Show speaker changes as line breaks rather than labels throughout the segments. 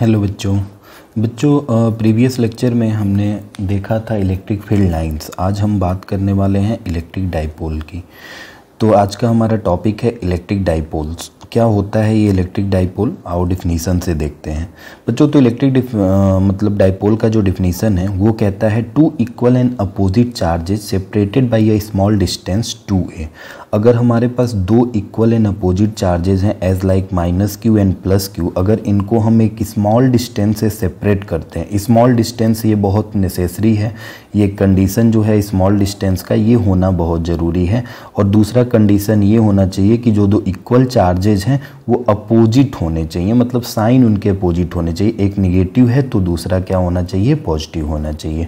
Hello बच्चों। Previous lecture में हमने देखा था इलेक्ट्रिक फील्ड लाइंस। आज हम बात करने वाले हैं इलेक्ट्रिक डाइपोल की। तो आज का हमारा टॉपिक है इलेक्ट्रिक डाइपोल्स। क्या होता है ये इलेक्ट्रिक डाइपोल, आओ डिफिनीसन से देखते हैं बच्चों। तो इलेक्ट्रिक मतलब डाइपोल का जो डिफिनीसन है वो कहता है two equal and opposite charges separated by a small distance 2a। अगर हमारे पास दो इक्वल एंड अपोजिट चार्जेस हैं as like -q and +q, अगर इनको हम एक स्मॉल डिस्टेंस से सेपरेट करते हैं, स्मॉल डिस्टेंस ये बहुत नेसेसरी है, ये कंडीशन जो है स्मॉल डिस्टेंस का ये होना बहुत ज़रूरी है। और दूसरा कंडीशन ये होना चाहिए कि जो दो इक्वल चार्जेज हैं वो अपोजिट होने चाहिए, मतलब साइन उनके अपोजिट होने चाहिए। एक निगेटिव है तो दूसरा क्या होना चाहिए, पॉजिटिव होना चाहिए।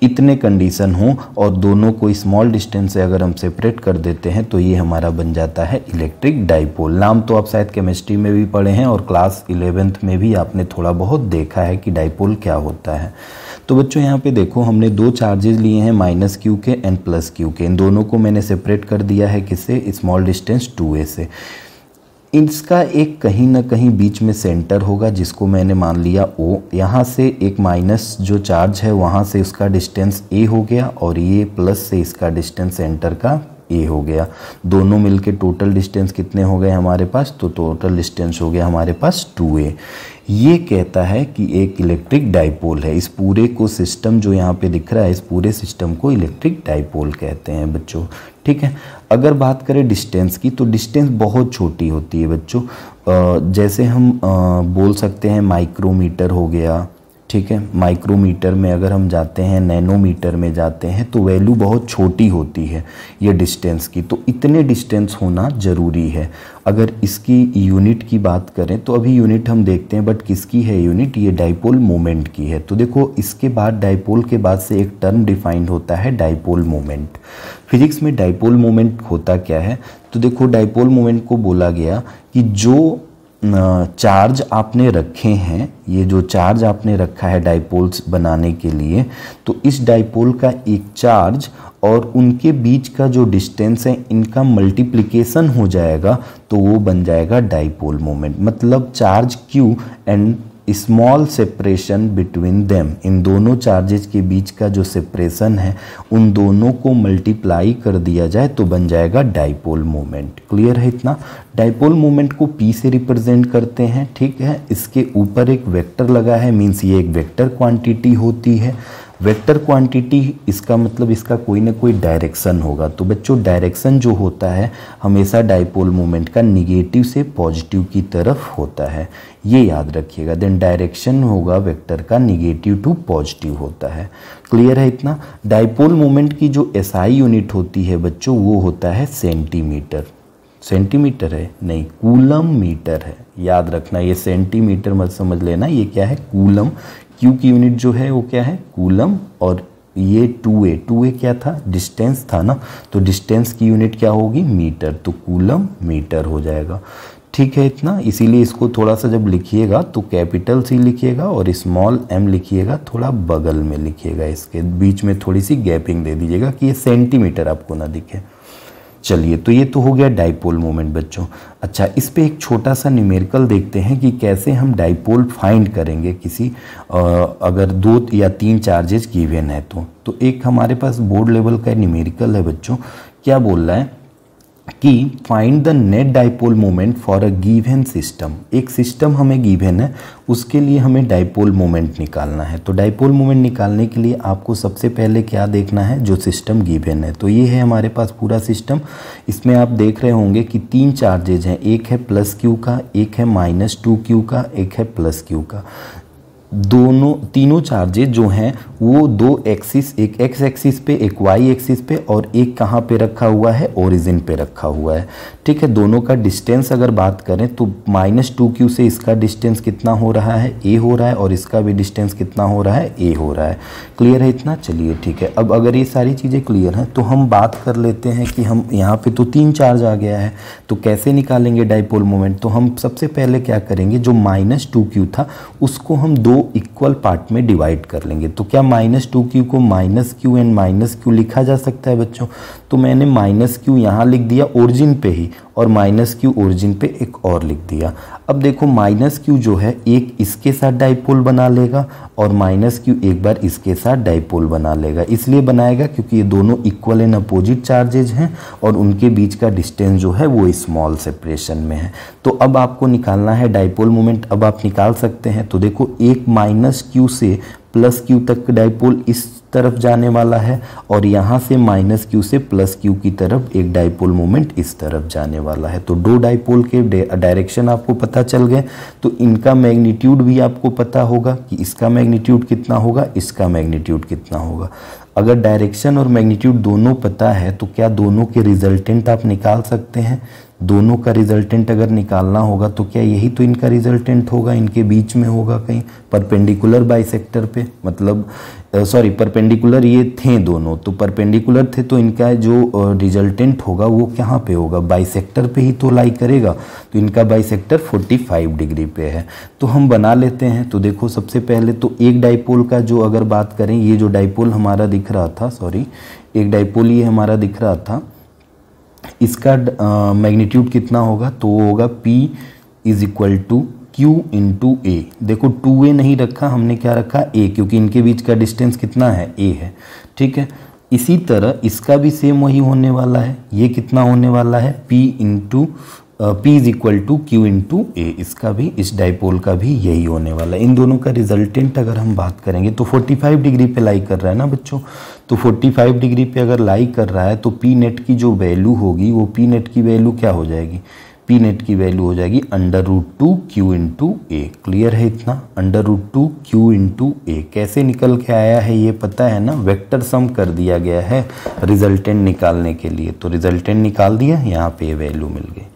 इतने कंडीशन हो और दोनों को स्मॉल डिस्टेंस से अगर हम सेपरेट कर देते हैं तो ये हमारा बन जाता है इलेक्ट्रिक डाइपोल। नाम तो आप शायद केमिस्ट्री में भी पढ़े हैं और क्लास 11th में भी आपने थोड़ा बहुत देखा है कि डाइपोल क्या होता है। तो बच्चों यहाँ पे देखो, हमने दो चार्जेस लिए हैं -q के एंड +q के। इन दोनों को मैंने सेपरेट कर दिया है किससे, स्मॉल डिस्टेंस 2a से। इसका एक कहीं ना कहीं बीच में सेंटर होगा जिसको मैंने मान लिया O। यहाँ से एक माइनस जो चार्ज है वहाँ से उसका डिस्टेंस a हो गया और ये प्लस से इसका डिस्टेंस सेंटर का a हो गया। दोनों मिलके टोटल डिस्टेंस कितने हो गए हमारे पास, तो टोटल डिस्टेंस हो गया हमारे पास 2a। ये कहता है कि एक इलेक्ट्रिक डाइपोल है। इस पूरे को सिस्टम जो यहाँ पे दिख रहा है, इस पूरे सिस्टम को इलेक्ट्रिक डाइपोल कहते हैं बच्चों। ठीक है, अगर बात करें डिस्टेंस की तो डिस्टेंस बहुत छोटी होती है बच्चों। जैसे हम बोल सकते हैं माइक्रोमीटर हो गया, ठीक है। माइक्रोमीटर में अगर हम जाते हैं, नैनोमीटर में जाते हैं तो वैल्यू बहुत छोटी होती है ये डिस्टेंस की। तो इतने डिस्टेंस होना ज़रूरी है। अगर इसकी यूनिट की बात करें तो अभी यूनिट हम देखते हैं, बट किसकी है यूनिट, ये डाइपोल मोमेंट की है। तो देखो इसके बाद डाइपोल के बाद से एक टर्म डिफाइंड होता है डाइपोल मोमेंट। फिजिक्स में डाइपोल मोमेंट होता क्या है, तो देखो डाइपोल मोमेंट को बोला गया कि जो चार्ज आपने रखे हैं, ये जो चार्ज आपने रखा है डाइपोल्स बनाने के लिए, तो इस डाइपोल का एक चार्ज और उनके बीच का जो डिस्टेंस है इनका मल्टीप्लिकेशन हो जाएगा तो वो बन जाएगा डाइपोल मोमेंट। मतलब charge Q and small separation between them, इन दोनों चार्जेस के बीच का जो सेपरेशन है उन दोनों को मल्टीप्लाई कर दिया जाए तो बन जाएगा डाइपोल मोमेंट। क्लियर है इतना। डाइपोल मोमेंट को P से रिप्रेजेंट करते हैं, ठीक है। इसके ऊपर एक वेक्टर लगा है, मीन्स ये एक वेक्टर क्वांटिटी होती है। वेक्टर क्वांटिटी इसका मतलब इसका कोई ना कोई डायरेक्शन होगा। तो बच्चों डायरेक्शन जो होता है हमेशा डाइपोल मोमेंट का निगेटिव से पॉजिटिव की तरफ होता है, ये याद रखिएगा। देन डायरेक्शन होगा वेक्टर का निगेटिव टू पॉजिटिव होता है। क्लियर है इतना। डाइपोल मोमेंट की जो SI यूनिट होती है बच्चों वो होता है सेंटीमीटर। सेंटीमीटर है नहीं, कूलम मीटर है, याद रखना। ये सेंटीमीटर मत समझ लेना, ये क्या है, कूलम। Q की यूनिट जो है वो क्या है, कूलम। और ये 2a क्या था, डिस्टेंस था ना, तो डिस्टेंस की यूनिट क्या होगी, मीटर, तो कूलम मीटर हो जाएगा। ठीक है इतना। इसीलिए इसको थोड़ा सा जब लिखिएगा तो कैपिटल C लिखिएगा और स्मॉल m लिखिएगा, थोड़ा बगल में लिखिएगा, इसके बीच में थोड़ी सी गैपिंग दे दीजिएगा कि ये सेंटीमीटर आपको ना दिखे। चलिए, तो ये तो हो गया डाइपोल मोमेंट बच्चों। अच्छा, इस पे एक छोटा सा न्यूमेरिकल देखते हैं कि कैसे हम डाइपोल फाइंड करेंगे किसी अगर 2 या 3 चार्जेस गिवन है तो एक हमारे पास बोर्ड लेवल का न्यूमेरिकल है बच्चों। क्या बोल रहा है कि find the net dipole moment for a given system. एक सिस्टम हमें गिवन है, उसके लिए हमें डाइपोल मोमेंट निकालना है। तो डाइपोल मोमेंट निकालने के लिए आपको सबसे पहले क्या देखना है, जो सिस्टम गिवन है। तो ये है हमारे पास पूरा सिस्टम। इसमें आप देख रहे होंगे कि 3 चार्जेज हैं, एक है +q का, एक है -2q का, एक है +q का। तीनों चार्जेस जो हैं वो 2 एक्सिस, एक x एक्सिस पे, एक y एक्सिस पे और एक कहाँ पे रखा हुआ है, ओरिजिन पे रखा हुआ है। ठीक है, दोनों का डिस्टेंस अगर बात करें तो -2q से इसका डिस्टेंस कितना हो रहा है, a हो रहा है, और इसका भी डिस्टेंस कितना हो रहा है, a हो रहा है। क्लियर है इतना। चलिए ठीक है, अब अगर ये सारी चीज़ें क्लियर हैं तो हम बात कर लेते हैं कि हम यहाँ पे तो 3 चार्ज आ गया है तो कैसे निकालेंगे डाइपोल मोमेंट। तो हम सबसे पहले क्या करेंगे, जो -2q था उसको हम 2 इक्वल पार्ट में डिवाइड कर लेंगे। तो क्या -2q को -q एंड -q लिखा जा सकता है बच्चों। तो मैंने -q यहाँ लिख दिया ओरिजिन पे ही और -q ओरिजिन पे एक और लिख दिया। अब देखो माइनस क्यू जो है एक इसके साथ डाइपोल बना लेगा और माइनस क्यू एक बार इसके साथ डाइपोल बना लेगा। इसलिए बनाएगा क्योंकि ये दोनों इक्वल एंड अपोजिट चार्जेज हैं और उनके बीच का डिस्टेंस जो है वो स्मॉल सेपरेशन में है। तो अब आपको निकालना है डाइपोल मोमेंट। अब आप निकाल सकते हैं। तो देखो एक माइनस क्यू से प्लस क्यू तक डाइपोल इस तरफ जाने वाला है और यहाँ से माइनस क्यू से प्लस क्यू की तरफ एक डाइपोल मोमेंट इस तरफ जाने वाला है। तो दो डाइपोल के डायरेक्शन आपको पता चल गए। तो इनका मैग्नीट्यूड भी आपको पता होगा कि इसका मैग्नीट्यूड कितना होगा, इसका मैग्नीट्यूड कितना होगा। अगर डायरेक्शन और मैग्नीट्यूड दोनों पता है तो क्या दोनों के रिजल्टेंट आप निकाल सकते हैं? दोनों का रिजल्टेंट अगर निकालना होगा तो क्या यही तो इनका रिजल्टेंट होगा, इनके बीच में होगा कहीं परपेंडिकुलर बाइसेक्टर पे, मतलब सॉरी परपेंडिकुलर ये थे दोनों, तो परपेंडिकुलर थे तो इनका जो रिजल्टेंट होगा वो कहाँ पे होगा, बाइसेक्टर पे ही तो लाई करेगा। तो इनका बाइसेक्टर 45 डिग्री पे है। तो हम बना लेते हैं। तो देखो सबसे पहले तो एक डाइपोल का जो अगर बात करें, ये जो डाइपोल हमारा दिख रहा था, सॉरी एक डाइपोल ये हमारा दिख रहा था, इसका मैग्नीट्यूड कितना होगा, तो वो होगा P is equal to Q into A। देखो 2A नहीं रखा हमने, क्या रखा A, क्योंकि इनके बीच का डिस्टेंस कितना है, A है। ठीक है, इसी तरह इसका भी सेम वही होने वाला है। ये कितना होने वाला है, P is equal to Q into A। इसका भी, इस डाइपोल का भी यही होने वाला है। इन दोनों का रिजल्टेंट अगर हम बात करेंगे तो 45 डिग्री पे लाई कर रहा है ना बच्चों। तो 45 डिग्री पे अगर लाई कर रहा है तो P नेट की जो वैल्यू होगी वो P नेट की वैल्यू क्या हो जाएगी, P नेट की वैल्यू हो जाएगी √2 Q इंटू A। क्लियर है इतना, √2 Q इंटू A। कैसे निकल के आया है ये पता है ना, वेक्टर सम कर दिया गया है रिजल्टेंट निकालने के लिए। तो रिजल्टेंट निकाल दिया, यहाँ पे ये वैल्यू मिल गई।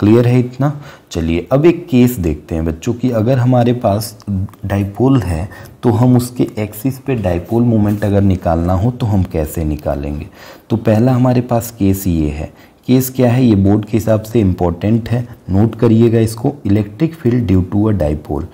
क्लियर है इतना। चलिए अब एक केस देखते हैं बच्चों की, अगर हमारे पास डाइपोल है तो हम उसके एक्सिस पे डाइपोल मोमेंट अगर निकालना हो तो हम कैसे निकालेंगे। तो पहला हमारे पास केस ये है। केस क्या है, ये बोर्ड के हिसाब से इम्पोर्टेंट है, नोट करिएगा इसको। Electric field due to a dipole.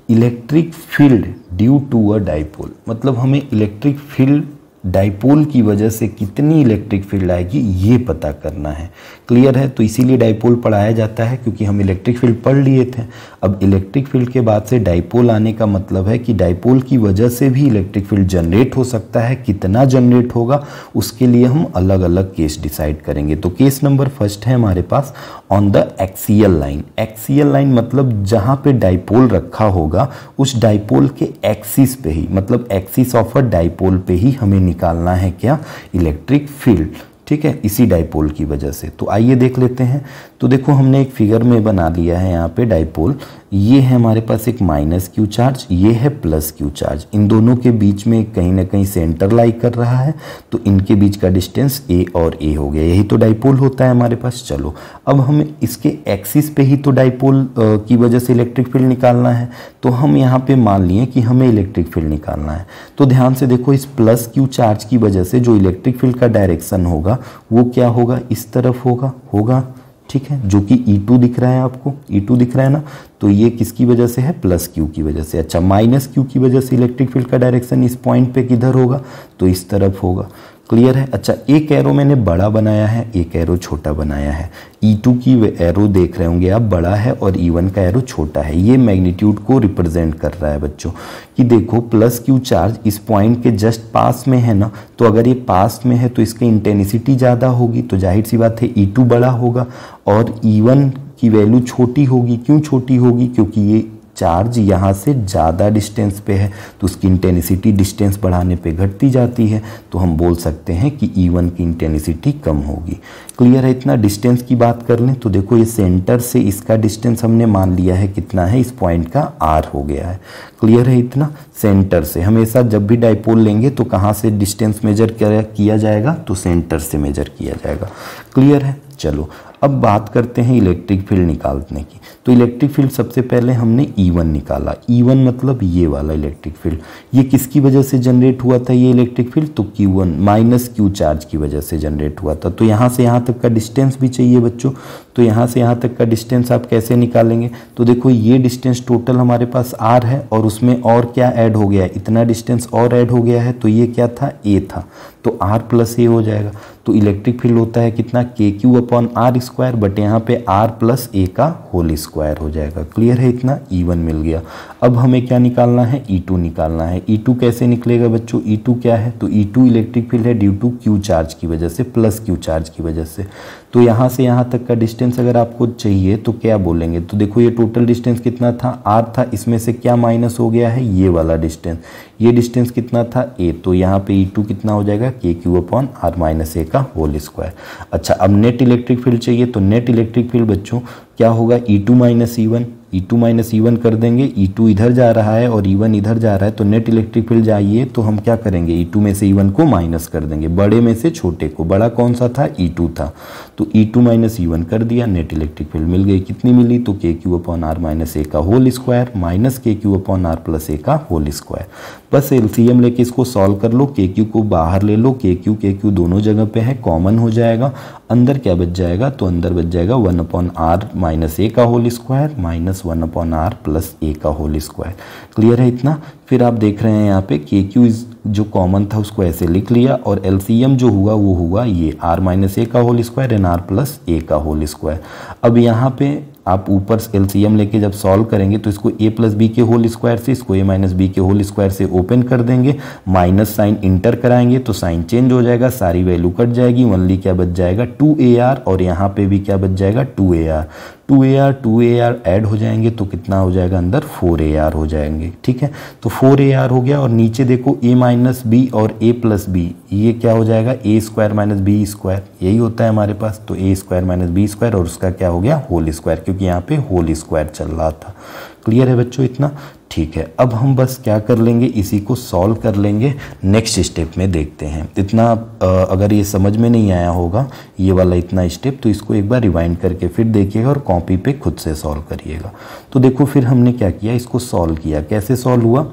Electric field due to a dipole मतलब हमें इलेक्ट्रिक फील्ड डाइपोल की वजह से कितनी इलेक्ट्रिक फील्ड आएगी ये पता करना है। क्लियर है। तो इसीलिए डाइपोल पढ़ाया जाता है, क्योंकि हम इलेक्ट्रिक फील्ड पढ़ लिए थे। अब इलेक्ट्रिक फील्ड के बाद से डाइपोल आने का मतलब है कि डाइपोल की वजह से भी इलेक्ट्रिक फील्ड जनरेट हो सकता है। कितना जनरेट होगा उसके लिए हम अलग अलग केस डिसाइड करेंगे। तो केस नंबर फर्स्ट है हमारे pass on the axial line. Axial line मतलब जहाँ पे डाइपोल रखा होगा उस डाइपोल के एक्सिस पे ही, मतलब एक्सिस ऑफ अ डाइपोल पे ही हमें निकालना है क्या, इलेक्ट्रिक फील्ड। ठीक है, इसी डाइपोल की वजह से। तो आइए देख लेते हैं। तो देखो हमने एक फिगर में बना लिया है यहाँ पे डाइपोल। ये है हमारे पास एक माइनस क्यू चार्ज, ये है प्लस क्यू चार्ज। इन दोनों के बीच में कहीं ना कहीं सेंटर लाई कर रहा है, तो इनके बीच का डिस्टेंस A और A हो गया। यही तो डाइपोल होता है हमारे पास। चलो अब हमें इसके एक्सिस पे ही तो डाइपोल की वजह से इलेक्ट्रिक फील्ड निकालना है। तो हम यहाँ पे मान लिए कि हमें इलेक्ट्रिक फील्ड निकालना है। तो ध्यान से देखो, इस प्लस क्यू चार्ज की वजह से जो इलेक्ट्रिक फील्ड का डायरेक्शन होगा वो क्या होगा, इस तरफ होगा। ठीक है, जो कि E2 दिख रहा है आपको, E2 दिख रहा है ना। तो ये किसकी वजह से है, प्लस क्यू की वजह से। अच्छा, माइनस क्यू की वजह से इलेक्ट्रिक फील्ड का डायरेक्शन इस पॉइंट पे किधर होगा, तो इस तरफ होगा। क्लियर है। अच्छा, एक एरो मैंने बड़ा बनाया है, एक एरो छोटा बनाया है। E2 की एरो देख रहे होंगे आप, बड़ा है, और E1 का एरो छोटा है। ये मैग्नीट्यूड को रिप्रेजेंट कर रहा है बच्चों कि देखो प्लस क्यू चार्ज इस पॉइंट के जस्ट पास में है ना। तो अगर ये पास में है तो इसकी इंटेंसिटी ज़्यादा होगी, तो जाहिर सी बात है E2 बड़ा होगा और E1 की वैल्यू छोटी होगी। क्यों छोटी होगी, क्योंकि ये चार्ज यहाँ से ज़्यादा डिस्टेंस पे है, तो उसकी इंटेंसिटी डिस्टेंस बढ़ाने पे घटती जाती है। तो हम बोल सकते हैं कि E1 की इंटेंसिटी कम होगी। क्लियर है इतना। डिस्टेंस की बात कर लें तो देखो ये सेंटर से इसका डिस्टेंस हमने मान लिया है कितना है, इस पॉइंट का R हो गया है। क्लियर है इतना। सेंटर से हमेशा जब भी डाइपोल लेंगे तो कहाँ से डिस्टेंस मेजर किया जाएगा, तो सेंटर से मेजर किया जाएगा। क्लियर है। चलो अब बात करते हैं इलेक्ट्रिक फील्ड निकालने की। तो इलेक्ट्रिक फील्ड सबसे पहले हमने E1 निकाला। E1 मतलब ये वाला इलेक्ट्रिक फील्ड। ये किसकी वजह से जनरेट हुआ था ये इलेक्ट्रिक फील्ड, तो Q1 माइनस क्यू चार्ज की वजह से जनरेट हुआ था। तो यहाँ से यहाँ तक का डिस्टेंस भी चाहिए बच्चों। तो यहाँ से यहाँ तक का डिस्टेंस आप कैसे निकालेंगे, तो देखो ये डिस्टेंस टोटल हमारे पास R है और उसमें और क्या ऐड हो गया है, इतना डिस्टेंस और ऐड हो गया है। तो ये क्या था, A था। तो R प्लस ए हो जाएगा। तो इलेक्ट्रिक फील्ड होता है कितना, k q upon r square, but यहाँ पे R प्लस ए का होल स्क्वायर हो जाएगा। क्लियर है इतना, E1 मिल गया। अब हमें क्या निकालना है, E2 निकालना है। E2 कैसे निकलेगा बच्चों, E2 क्या है, तो E2 इलेक्ट्रिक फील्ड है ड्यू टू क्यू चार्ज की वजह से, प्लस क्यू चार्ज की वजह से। तो यहाँ से यहाँ तक का डिस्टेंस अगर आपको चाहिए तो क्या बोलेंगे, तो देखो ये टोटल डिस्टेंस कितना था, R था, इसमें से क्या माइनस हो गया है, ये वाला डिस्टेंस। ये डिस्टेंस कितना था, A, तो यहाँ पे E2 कितना हो जाएगा, के q upon are minus A का होल स्क्वायर। अच्छा, अब नेट इलेक्ट्रिक फील्ड चाहिए, तो नेट इलेक्ट्रिक फील्ड बच्चों क्या होगा, E2 minus E1, E2 minus E1 कर देंगे, E2 इधर जा रहा है और E1 इधर जा रहा है, तो नेट इलेक्ट्रिक फील्ड जाइए तो हम क्या करेंगे, E2 में से E1 को माइनस कर देंगे, बड़े में से छोटे को। बड़ा कौन सा था, E2 था, तो E2 माइनस E1 कर दिया, नेट इलेक्ट्रिक फील्ड मिल गई। कितनी मिली, तो के q upon are minus A का होल स्क्वायर माइनस के q upon R plus A का होल स्क्वायर। बस एलसीएम लेके इसको सॉल्व कर लो, के क्यू को बाहर ले लो, के क्यू दोनों जगह पे है, कॉमन हो जाएगा। अंदर क्या बच जाएगा, तो अंदर बच जाएगा 1 अपॉन आर माइनस ए का whole square minus 1 upon R plus A का होल स्क्वायर। क्लियर है इतना। फिर आप देख रहे हैं यहाँ पे के क्यू जो कॉमन था उसको ऐसे लिख लिया, और एलसीएम जो हुआ वो हुआ ये आर माइनस ए का whole square and R plus A का होल स्क्वायर। अब यहाँ पे आप ऊपर एलसीएम लेके जब सॉल्व करेंगे तो इसको a प्लस बी के होल स्क्वायर से, इसको a माइनस बी के होल स्क्वायर से ओपन कर देंगे, माइनस साइन इंटर कराएंगे तो साइन चेंज हो जाएगा, सारी वैल्यू कट जाएगी, ओनली क्या बच जाएगा 2ar, और यहाँ पे भी क्या बच जाएगा 2ar। 2ar ऐड हो जाएंगे तो कितना हो जाएगा, अंदर 4ar हो जाएंगे। ठीक है, तो 4ar हो गया, और नीचे देखो a माइनस बी और a प्लस बी, ये क्या हो जाएगा a square minus b square, यही होता है हमारे पास, तो a square minus b square, और उसका क्या हो गया होल स्क्वायर, क्योंकि यहाँ पे होल स्क्वायर चल रहा था। क्लियर है बच्चों इतना, ठीक है। अब हम बस क्या कर लेंगे, इसी को सॉल्व कर लेंगे, नेक्स्ट स्टेप में देखते हैं। इतना अगर ये समझ में नहीं आया होगा ये वाला इतना स्टेप, तो इसको एक बार रिवाइंड करके फिर देखिएगा और कॉपी पे खुद से सॉल्व करिएगा। तो देखो फिर हमने क्या किया, इसको सॉल्व किया। कैसे सॉल्व हुआ,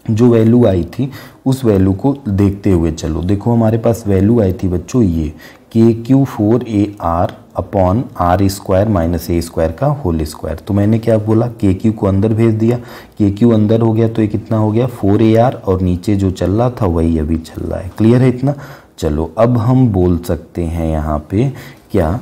जो वैल्यू आई थी उस वैल्यू को देखते हुए चलो। देखो हमारे पास वैल्यू आई थी बच्चों ये k q 4ar upon r square minus a square का होल स्क्वायर। तो मैंने क्या बोला, के क्यू को अंदर भेज दिया, के क्यू अंदर हो गया तो ये कितना हो गया 4ar, और नीचे जो चल रहा था वही अभी चल रहा है। क्लियर है इतना। चलो अब हम बोल सकते हैं यहाँ पे क्या,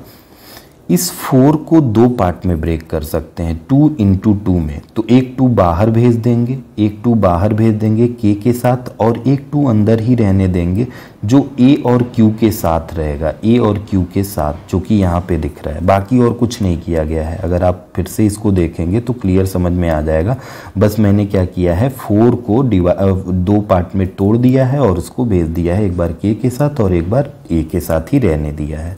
इस 4 को 2 पार्ट में ब्रेक कर सकते हैं, 2 इंटू 2 में। तो एक 2 बाहर भेज देंगे, एक 2 बाहर भेज देंगे के साथ, और एक 2 अंदर ही रहने देंगे जो a और q के साथ रहेगा, a और q के साथ, जो कि यहाँ पे दिख रहा है। बाकी और कुछ नहीं किया गया है, अगर आप फिर से इसको देखेंगे तो क्लियर समझ में आ जाएगा। बस मैंने क्या किया है, 4 को 2 पार्ट में तोड़ दिया है और उसको भेज दिया है, एक बार k के साथ और एक बार a के साथ ही रहने दिया है।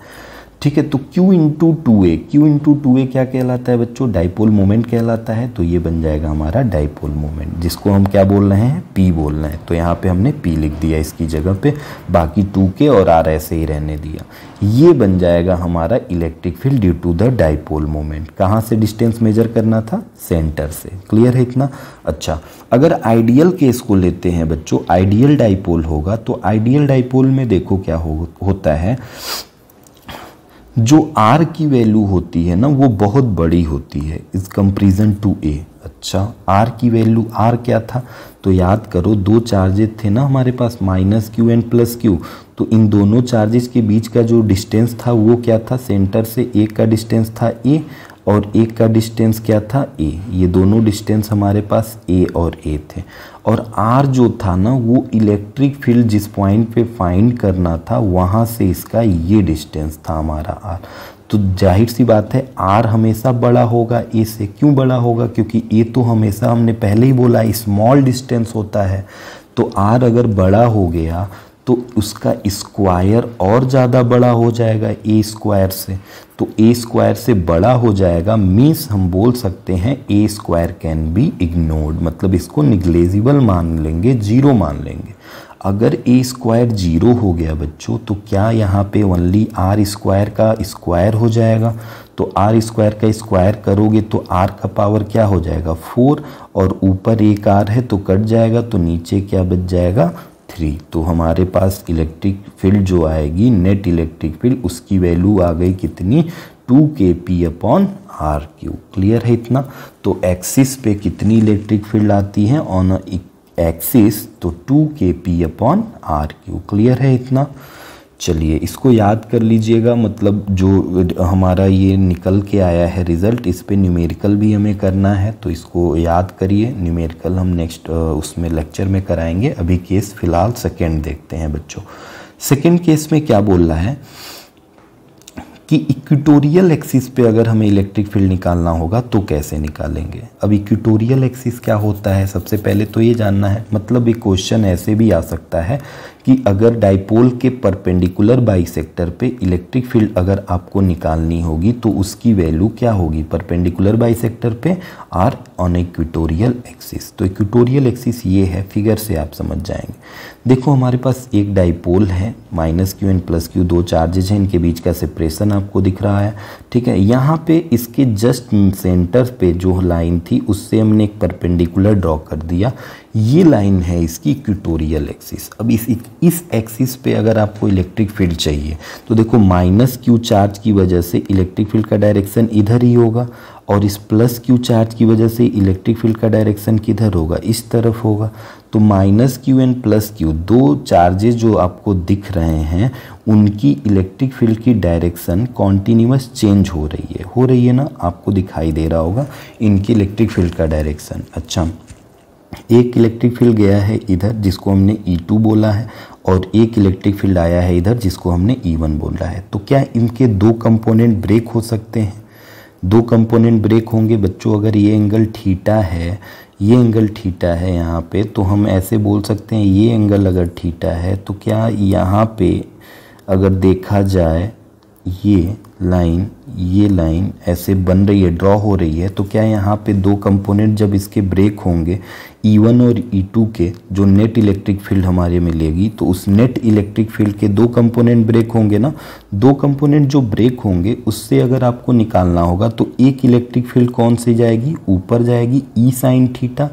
ठीक है, तो Q इंटू 2a क्या कहलाता है बच्चों, डाइपोल मोमेंट कहलाता है। तो ये बन जाएगा हमारा डाइपोल मोमेंट, जिसको हम क्या बोल रहे हैं, P बोल रहे हैं। तो यहाँ पे हमने P लिख दिया इसकी जगह पे, बाकी 2k और r ऐसे ही रहने दिया। ये बन जाएगा हमारा electric field due to the dipole moment. कहाँ से डिस्टेंस मेजर करना था, सेंटर से। क्लियर है इतना। अच्छा, अगर आइडियल केस को लेते हैं बच्चों, आइडियल डाइपोल होगा, तो आइडियल डाइपोल में देखो क्या होता है, जो R की वैल्यू होती है ना वो बहुत बड़ी होती है इस कंपेरिजन टू A। अच्छा, R की वैल्यू, R क्या था, तो याद करो 2 चार्जेस थे ना हमारे पास, minus Q and plus Q. तो इन दोनों चार्जेस के बीच का जो डिस्टेंस था वो क्या था, सेंटर से एक का डिस्टेंस था A और एक का डिस्टेंस क्या था A। ये दोनों डिस्टेंस हमारे पास A और A थे, और R जो था ना वो इलेक्ट्रिक फील्ड जिस पॉइंट पे फाइंड करना था वहाँ से इसका ये डिस्टेंस था हमारा R। तो जाहिर सी बात है R हमेशा बड़ा होगा A से। क्यों बड़ा होगा, क्योंकि A तो हमेशा, हमने पहले ही बोला, स्मॉल डिस्टेंस होता है। तो R अगर बड़ा हो गया तो उसका स्क्वायर और ज़्यादा बड़ा हो जाएगा A स्क्वायर से। तो A स्क्वायर से बड़ा हो जाएगा, मीन्स हम बोल सकते हैं A square can be ignored, मतलब इसको निग्लेजिबल मान लेंगे, 0 मान लेंगे। अगर A स्क्वायर 0 हो गया बच्चों, तो क्या यहाँ पे ओनली R स्क्वायर का स्क्वायर हो जाएगा। तो R स्क्वायर का स्क्वायर करोगे तो R का पावर क्या हो जाएगा 4, और ऊपर एक R है तो कट जाएगा, तो नीचे क्या बच जाएगा 3। तो हमारे पास इलेक्ट्रिक फील्ड जो आएगी, नेट इलेक्ट्रिक फील्ड, उसकी वैल्यू आ गई कितनी, 2kp upon r Q. Clear है इतना। तो एक्सिस पे कितनी इलेक्ट्रिक फील्ड आती है, ऑन एक्सिस तो 2kp/r³। क्लियर है इतना? चलिए इसको याद कर लीजिएगा, मतलब जो हमारा ये निकल के आया है रिज़ल्ट, इस पे न्यूमेरिकल भी हमें करना है, तो इसको याद करिए। न्यूमेरिकल हम नेक्स्ट उसमें लेक्चर में कराएंगे। अभी केस फ़िलहाल सेकेंड देखते हैं बच्चों। सेकेंड केस में क्या बोल रहा है कि इक्वेटोरियल एक्सिस पे अगर हमें इलेक्ट्रिक फील्ड निकालना होगा तो कैसे निकालेंगे। अब इक्वेटोरियल एक्सिस क्या होता है, सबसे पहले तो ये जानना है। मतलब एक क्वेश्चन ऐसे भी आ सकता है कि अगर डाइपोल के परपेंडिकुलर बाइसेक्टर पे इलेक्ट्रिक फील्ड अगर आपको निकालनी होगी तो उसकी वैल्यू क्या होगी, परपेंडिकुलर बाइसेक्टर पे आर ऑन इक्वेटोरियल एक्सिस। तो इक्वेटोरियल एक्सिस ये है, फिगर से आप समझ जाएंगे। देखो हमारे पास एक डाइपोल है, -q एंड +q, दो चार्जेज हैं, इनके बीच का सेपरेशन आपको दिख रहा है, ठीक है। यहाँ पे इसके जस्ट सेंटर पे जो लाइन थी उससे हमने एक परपेंडिकुलर ड्रॉ कर दिया। ये लाइन है इसकी इक्वेटोरियल एक्सिस। अब इस एक्सिस पे अगर आपको इलेक्ट्रिक फील्ड चाहिए तो देखो -q चार्ज की वजह से इलेक्ट्रिक फील्ड का डायरेक्शन इधर ही होगा, और इस +q चार्ज की वजह से इलेक्ट्रिक फील्ड का डायरेक्शन किधर होगा, इस तरफ होगा। तो -q एंड +q दो चार्जेस जो आपको दिख रहे हैं उनकी इलेक्ट्रिक फील्ड की डायरेक्शन कॉन्टिन्यूअस चेंज हो रही है ना, आपको दिखाई दे रहा होगा इनकी इलेक्ट्रिक फील्ड का डायरेक्शन। अच्छा, एक इलेक्ट्रिक फील्ड गया है इधर जिसको हमने E2 बोला है, और एक इलेक्ट्रिक फील्ड आया है इधर जिसको हमने E1 बोला है। तो क्या इनके दो कंपोनेंट ब्रेक हो सकते हैं? दो कंपोनेंट ब्रेक होंगे बच्चों। अगर ये एंगल थीटा है, ये एंगल थीटा है यहाँ पे, तो हम ऐसे बोल सकते हैं ये एंगल अगर थीटा है तो क्या यहाँ पे अगर देखा जाए ये लाइन ऐसे बन रही है, ड्रॉ हो रही है, तो क्या यहाँ पे दो कंपोनेंट जब इसके ब्रेक होंगे E1 और E2 के, जो नेट इलेक्ट्रिक फील्ड हमारे मिलेगी, तो उस नेट इलेक्ट्रिक फील्ड के दो कंपोनेंट ब्रेक होंगे ना। दो कंपोनेंट जो ब्रेक होंगे उससे अगर आपको निकालना होगा तो एक इलेक्ट्रिक फील्ड कौन सी जाएगी, ऊपर जाएगी E sin थीटा,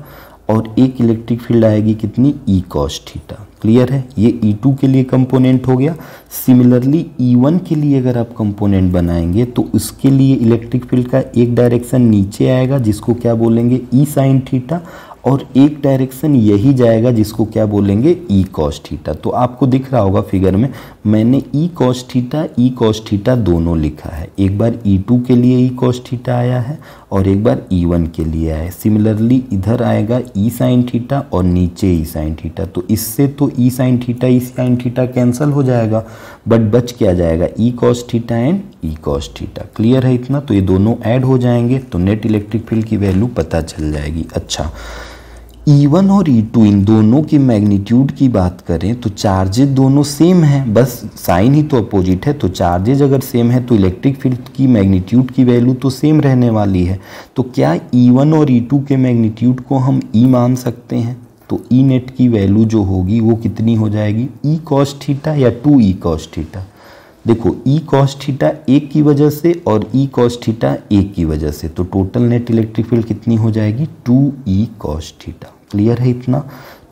और एक इलेक्ट्रिक फील्ड आएगी कितनी, E cos थीटा। क्लियर है? ये E2 के लिए कंपोनेंट हो गया। सिमिलरली E1 के लिए अगर आप कंपोनेंट बनाएंगे तो उसके लिए इलेक्ट्रिक फील्ड का एक डायरेक्शन नीचे आएगा जिसको क्या बोलेंगे, E sin थीटा, और एक डायरेक्शन यही जाएगा जिसको क्या बोलेंगे, E cos थीटा। तो आपको दिख रहा होगा फिगर में मैंने E cos थीटा दोनों लिखा है। एक बार E2 के लिए E cos थीटा आया है और एक बार E1 के लिए आया है। सिमिलरली इधर आएगा E sin थीटा और नीचे E sin थीटा। तो इससे तो E sin थीटा कैंसिल हो जाएगा, बट बच क्या जाएगा, E cos theta and E cos theta. Clear है इतना? तो ये दोनों ऐड हो जाएंगे तो नेट इलेक्ट्रिक फील्ड की वैल्यू पता चल जाएगी। अच्छा, E1 और E2 इन दोनों की मैग्नीट्यूड की बात करें तो चार्जेज दोनों सेम हैं, बस साइन ही तो अपोजिट है। तो चार्जेज अगर सेम है तो इलेक्ट्रिक फील्ड की मैग्नीट्यूड की वैल्यू तो सेम रहने वाली है। तो क्या E1 और E2 के मैग्नीट्यूड को हम E मान सकते हैं? तो E नेट की वैल्यू जो होगी वो कितनी हो जाएगी, E cos थीटा या 2E cos थीटा। देखो E cos थीटा एक की वजह से और E cos थीटा एक की वजह से, तो टोटल नेट इलेक्ट्रिक फील्ड कितनी हो जाएगी, 2E cos थीटा। क्लियर है इतना?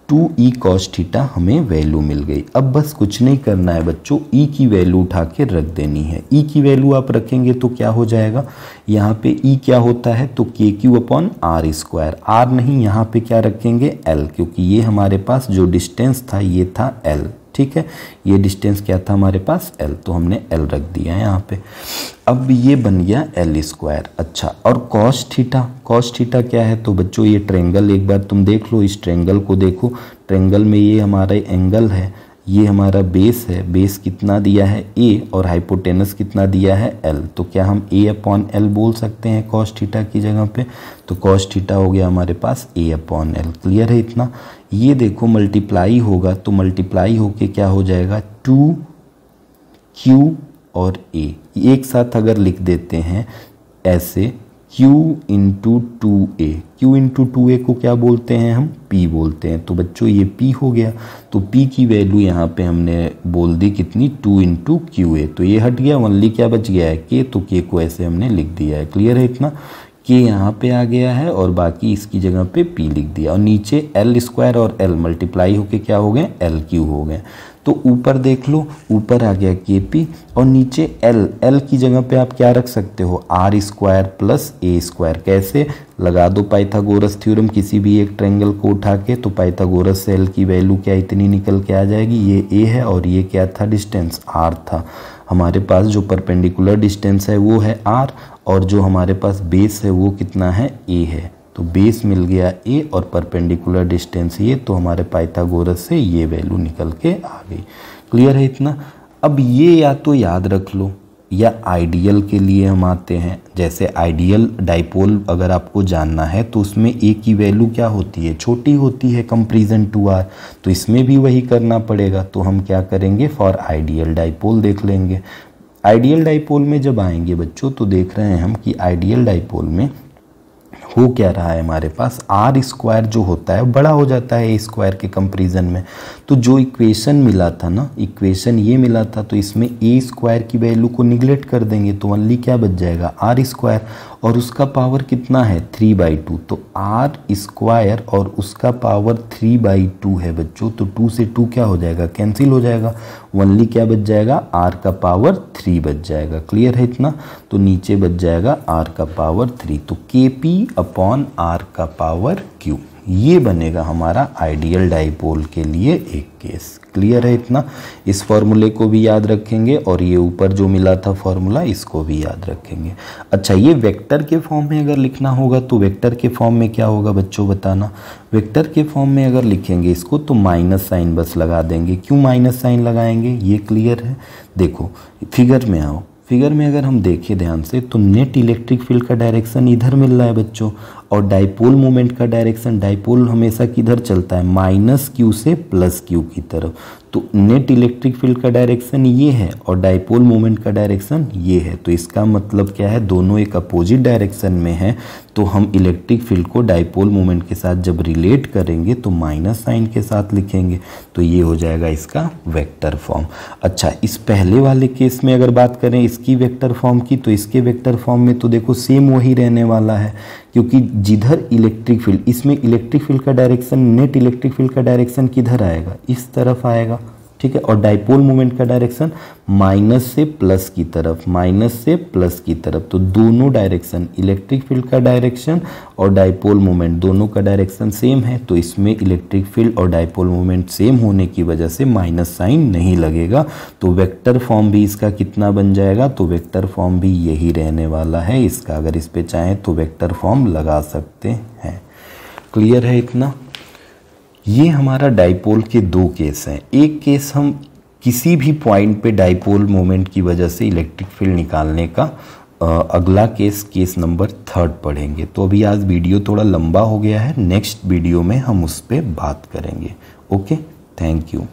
2E cos थीटा हमें वैल्यू मिल गई। अब बस कुछ नहीं करना है बच्चों, E की वैल्यू उठा के रख देनी है। E की वैल्यू आप रखेंगे तो क्या हो जाएगा, यहाँ पे E क्या होता है, तो KQ/r²। R नहीं, यहाँ पे क्या रखेंगे, L, क्योंकि ये हमारे पास जो डिस्टेंस था ये था L। ठीक है, ये डिस्टेंस क्या था हमारे पास, L, तो हमने L रख दिया है यहाँ पे। अब ये बन गया L²। अच्छा, और cos थीटा क्या है, तो बच्चों ये ट्रेंगल एक बार तुम देख लो, इस ट्रेंगल को देखो। ट्रेंगल में ये हमारा एंगल है, ये हमारा बेस है, बेस कितना दिया है A, और हाइपोटेनस कितना दिया है L। तो क्या हम A/L बोल सकते हैं cos थीटा की जगह पे, तो cos थीटा हो गया हमारे पास A/L। क्लियर है इतना? ये देखो मल्टीप्लाई होगा तो मल्टीप्लाई होके क्या हो जाएगा, 2Q और A एक साथ अगर लिख देते हैं ऐसे, Q into 2A। Q into 2A को क्या बोलते हैं हम, P बोलते हैं। तो बच्चों ये P हो गया, तो P की वैल्यू यहाँ पे हमने बोल दी कितनी, 2 इंटू QA। तो ये हट गया, ओनली क्या बच गया है, K, तो K को ऐसे हमने लिख दिया है। क्लियर है इतना? K यहाँ पे आ गया है और बाकी इसकी जगह पे P लिख दिया, और नीचे L² और L मल्टीप्लाई होके क्या हो गए, LQ हो गए। तो ऊपर देख लो, ऊपर आ गया Kp और नीचे L की जगह पे आप क्या रख सकते हो, R square plus A square. कैसे, लगा दो पाइथागोरस थ्योरम किसी भी एक ट्रायंगल को उठा के, तो पाइथागोरस से L की वैल्यू क्या इतनी निकल के आ जाएगी, ये A है और ये क्या था डिस्टेंस R था। हमारे पास जो परपेंडिकुलर डिस्टेंस है वो है R और जो हमारे पास बेस है वो कितना है, A है। तो बेस मिल गया A और परपेंडिकुलर डिस्टेंस ये, तो हमारे पाइथागोरस से ये वैल्यू निकल के आ गई। क्लियर है इतना। अब ये या तो याद रख लो या आइडियल के लिए हम आते हैं। जैसे आइडियल डाइपोल अगर आपको जानना है तो उसमें A की वैल्यू क्या होती है, छोटी होती है कंपैरिजन टू R, तो इसमें भी वही करना पड़ेगा। तो हम क्या करेंगे, फॉर आइडियल डाइपोल देख लेंगे। आइडियल डाइपोल में जब आएंगे बच्चों तो देख रहे हैं हम कि आइडियल डाइपोल में हो क्या रहा है, हमारे पास आर स्क्वायर जो होता है बड़ा हो जाता है ए स्क्वायर के कंपैरिजन में। तो जो इक्वेशन मिला था ना, इक्वेशन ये मिला था, तो इसमें ए स्क्वायर की वैल्यू को निगलेक्ट कर देंगे तो ओनली क्या बच जाएगा, आर स्क्वायर, और उसका पावर कितना है 3/2। तो आर स्क्वायर और उसका पावर 3/2 है बच्चों। तो 2 से 2 क्या हो जाएगा, कैंसिल हो जाएगा, ओनली क्या बच जाएगा, आर का पावर 3 बच जाएगा। क्लियर है इतना। तो नीचे बच जाएगा आर का पावर 3। तो Kp अपॉन आर का पावर Q, ये बनेगा हमारा आइडियल डाइपोल के लिए एक केस। क्लियर है इतना। इस फॉर्मूले को भी याद रखेंगे और ये ऊपर जो मिला था फॉर्मूला इसको भी याद रखेंगे। अच्छा, ये वेक्टर के फॉर्म में अगर लिखना होगा तो वेक्टर के फॉर्म में क्या होगा बच्चों बताना। वेक्टर के फॉर्म में अगर लिखेंगे इसको तो माइनस साइन बस लगा देंगे। क्यों माइनस साइन लगाएंगे, ये क्लियर है। देखो फिगर में आओ, फिगर में अगर हम देखें ध्यान से तो नेट इलेक्ट्रिक फील्ड का डायरेक्शन इधर मिल रहा है बच्चों, और डाइपोल मोमेंट का डायरेक्शन, डाइपोल हमेशा किधर चलता है, -q से +q की तरफ। तो नेट इलेक्ट्रिक फील्ड का डायरेक्शन ये है और डाइपोल मोमेंट का डायरेक्शन ये है। तो इसका मतलब क्या है, दोनों एक अपोजिट डायरेक्शन में है। तो हम इलेक्ट्रिक फील्ड को डाइपोल मोमेंट के साथ जब रिलेट करेंगे तो माइनस साइन के साथ लिखेंगे, तो ये हो जाएगा इसका वेक्टर फॉर्म। अच्छा, इस पहले वाले केस में अगर बात करें इसकी वेक्टर फॉर्म की, तो इसके वेक्टर फॉर्म में तो देखो सेम वही रहने वाला है, क्योंकि जिधर इलेक्ट्रिक फील्ड, इसमें इलेक्ट्रिक फील्ड का डायरेक्शन, नेट इलेक्ट्रिक फील्ड का डायरेक्शन किधर आएगा, इस तरफ आएगा, ठीक है। और डाइपोल मोमेंट का डायरेक्शन माइनस से प्लस की तरफ, माइनस से प्लस की तरफ। तो दोनों डायरेक्शन, इलेक्ट्रिक फील्ड का डायरेक्शन और डाइपोल मोमेंट, दोनों का डायरेक्शन सेम है। तो इसमें इलेक्ट्रिक फील्ड और डाइपोल मोमेंट सेम होने की वजह से माइनस साइन नहीं लगेगा। तो वेक्टर फॉर्म भी इसका कितना बन जाएगा, तो वेक्टर फॉर्म भी यही रहने वाला है इसका। अगर इस पे चाहें तो वेक्टर फॉर्म लगा सकते हैं। क्लियर है इतना। ये हमारा डाइपोल के दो केस हैं। एक केस हम किसी भी पॉइंट पे डाइपोल मोमेंट की वजह से इलेक्ट्रिक फील्ड निकालने का, अगला केस, केस नंबर 3 पढ़ेंगे। तो अभी आज वीडियो थोड़ा लंबा हो गया है, नेक्स्ट वीडियो में हम उस पर बात करेंगे। Okay, thank you.